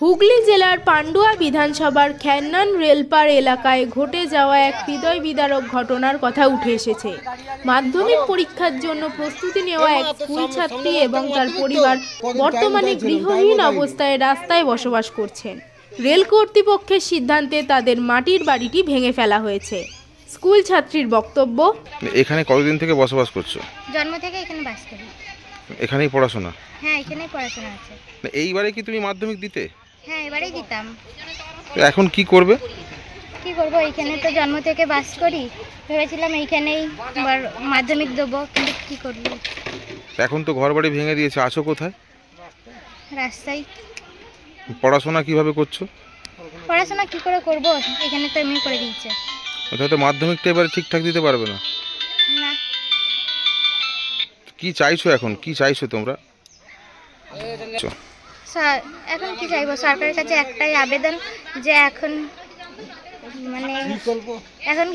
হুগলি জেলার পান্ডুয়া বিধানসভার খ্যান্নান রেলপার এলাকায় ঘটে যাওয়া এক হৃদয় বিদারক ঘটনার কথা উঠে এসেছে। মাধ্যমিক পরীক্ষার জন্য প্রস্তুতি নেওয়া এক স্কুল ছাত্রী এবং তার পরিবার বর্তমানে গৃহহীন অবস্থায় রাস্তায় বসবাস করছেন। রেল কর্তৃপক্ষের সিদ্ধান্তে তাদের মাটির বাড়িটি ভেঙে ফেলা হয়েছে। স্কুল ছাত্রীর বক্তব্য, এখানে কতদিন থেকে বসবাস করছো? জন্ম থেকে এখানে বাস করি। এখানেই পড়াশোনা? হ্যাঁ, এখানেই পড়াশোনা আছে। এইবারে কি তুমি মাধ্যমিক দিতে? হ্যাঁ, এবারেই দিতাম। এখন কি করবে? কি করব, এখানে তো জন্ম থেকে বাস করি, ভেবেছিলাম এইখানেই মাধ্যমিক দেবো, কিন্তু কি করব। এখন তো ঘর বাড়ি ভেঙে দিয়েছে, আছো কোথায়? রাস্তায়। পড়াশোনা কিভাবে করছো? পড়াশোনা কি করে করব, এখানে তো এমনি করে দিয়েছে। তাহলে তো মাধ্যমিকটা এবারে ঠিকঠাক দিতে পারবে না। না। কি চাইছো এখন, কি চাইছো তোমরা? এখন কি চাইবো, সরকারের কাছে একটাই আবেদন যে এখন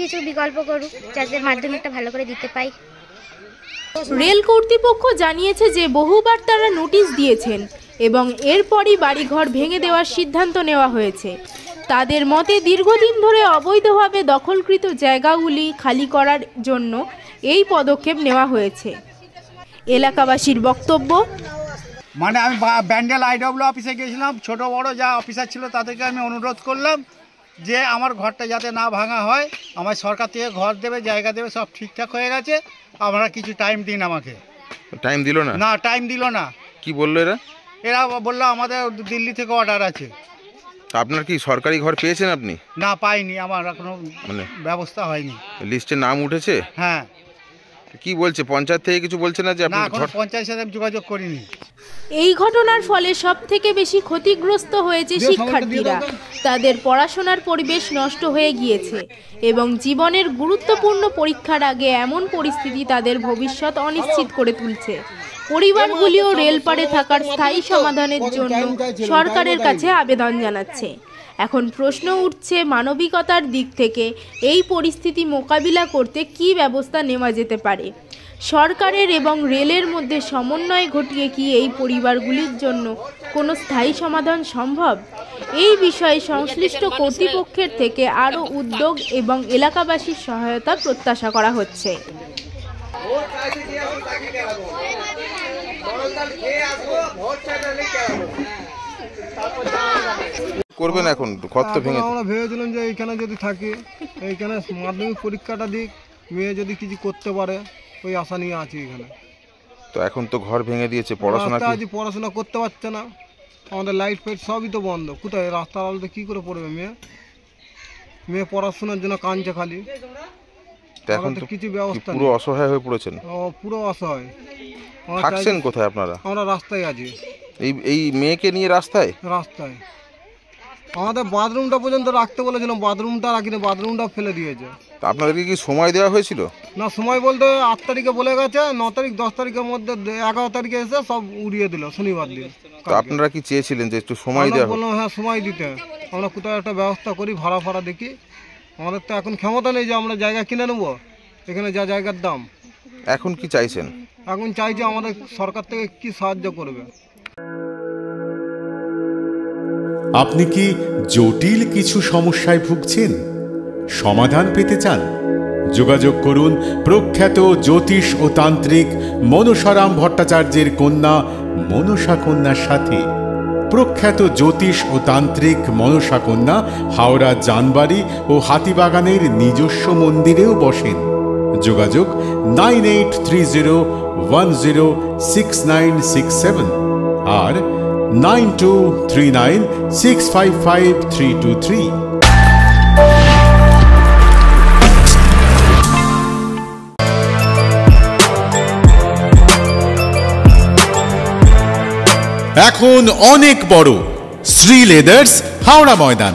কিছু বিকল্প করুক, যাতে মাধ্যমিকটা ভালো করে দিতে পাই। রেল কর্তৃপক্ষ জানিয়েছে যে বহুবার তারা নোটিশ দিয়েছেন এবং এরপরই বাড়িঘর ভেঙে দেওয়ার সিদ্ধান্ত নেওয়া হয়েছে। তাদের মতে দীর্ঘদিন ধরে অবৈধভাবে দখলকৃত জায়গাগুলি খালি করার জন্য এই পদক্ষেপ নেওয়া হয়েছে। এলাকাবাসীর বক্তব্য, আমি ব্যান্ডেল IW অফিসে গিয়েছিলাম, ছোট বড় যা অফিসার ছিল তাদেরকে আমি অনুরোধ করলাম যে আমার ঘরটা যাতে না ভাঙা হয়, আমার সরকার থেকে ঘর দেবে, জায়গা দেবে, সব ঠিকঠাক হয়ে গেছে, আপনারা কিছু টাইম দিন আমাকে। টাইম দিল না? না, টাইম দিল না। কি বললো এরা বললো আমাদের দিল্লি থেকে অর্ডার আছে। আপনার কি সরকারি ঘর পেয়েছেন আপনি? না, পাইনি, আমার এখনো ব্যবস্থা হয়নি। লিস্টে নাম উঠেছে? হ্যাঁ। কি বলছে পঞ্চায়েত থেকে, কিছু বলছে না? যে না, এখন পঞ্চায়েতের সাথে যোগাযোগ করিনি। এই ঘটনার ফলে সবথেকে বেশি ক্ষতিগ্রস্ত হয়েছে শিক্ষার্থীরা। তাদের পড়াশোনার পরিবেশ নষ্ট হয়ে গিয়েছে এবং জীবনের গুরুত্বপূর্ণ পরীক্ষার আগে এমন পরিস্থিতি তাদের ভবিষ্যৎ অনিশ্চিত করে তুলছে। পরিবারগুলিও রেলপারে থাকার স্থায়ী সমাধানের জন্য সরকারের কাছে আবেদন জানাচ্ছে। এখন প্রশ্ন উঠছে, মানবিকতার দিক থেকে এই পরিস্থিতি মোকাবিলা করতে কী ব্যবস্থা নেওয়া যেতে পারে? সরকারের এবং রেলের মধ্যে সমন্বয় ঘটিয়ে কি এই পরিবারগুলির জন্য কোনো স্থায়ী সমাধান সম্ভব? এই বিষয়ে সংশ্লিষ্ট কর্তৃপক্ষের থেকে আরও উদ্যোগ এবং এলাকাবাসীর সহায়তা প্রত্যাশা করা হচ্ছে। করবেন এখন ঘর তো ভেঙে? আমরা ভেবেছিলাম যে এইখানে যদি থাকি, এইখানে মাধ্যমিক পরীক্ষাটা দিক, মেয়ে যদি কিছু করতে পারে, ওই আশা নিয়ে আছি এখানে। তো এখন তো ঘর ভেঙে দিয়েছে, পড়াশোনা করতে পারছে না, আমাদের লাইট ফাইট সবই তো বন্ধ। কোথায় রাস্তার আলোতে কি করে পড়বে মেয়ে পড়াশোনার জন্য কাঁদছে খালি। এখন তো কিছু ব্যবস্থা, পুরো অসহায় হয়ে পড়েছেন। পুরো অসহায়। থাকছেন কোথায় আপনারা? আমরা রাস্তায় আছি। এই মেয়েকে নিয়ে রাস্তায়? আমাদের বাথরুমটা পর্যন্ত রাখতে বলেছিলাম, বাথরুমটা রাখিনি, বাথরুমটা ফেলে দিয়েছে। আপনাদেরকে কি সময় দেওয়া হয়েছিল? না, সময় বলতে 8 তারিখে বলে গেছে, 9 তারিখ 10 তারিখের মধ্যে 11 তারিখে এসে সব উড়িয়ে দিল শনিবার দিন। আপনারা কি চেয়েছিলেন যে একটু সময় দেওয়া? বললাম হ্যাঁ, সময় দিতে, আমরা কোথাও একটা ব্যবস্থা করি, ভাড়া দেখি। আমাদের তো এখন ক্ষমতা নেই যে আমরা জায়গা কিনে নেবো, এখানে যা জায়গার দাম। এখন কি চাইছেন? এখন চাইছি আমাদের সরকার থেকে কি সাহায্য করবে। আপনি কি জটিল কিছু সমস্যায় ভুগছেন, সমাধান পেতে চান? যোগাযোগ করুন প্রখ্যাত জ্যোতিষ ও তান্ত্রিক মনসারাম ভট্টাচার্যের কন্যা মনসা কন্যার সাথে। প্রখ্যাত জ্যোতিষ ও তান্ত্রিক মনসা কন্যা হাওড়া জানবাড়ি ও হাতিবাগানের নিজস্ব মন্দিরেও বসেন। যোগাযোগ 9830106967 আর 9239655323। এখন অনেক বড় শ্রী লেদার্স হাওড়া ময়দান।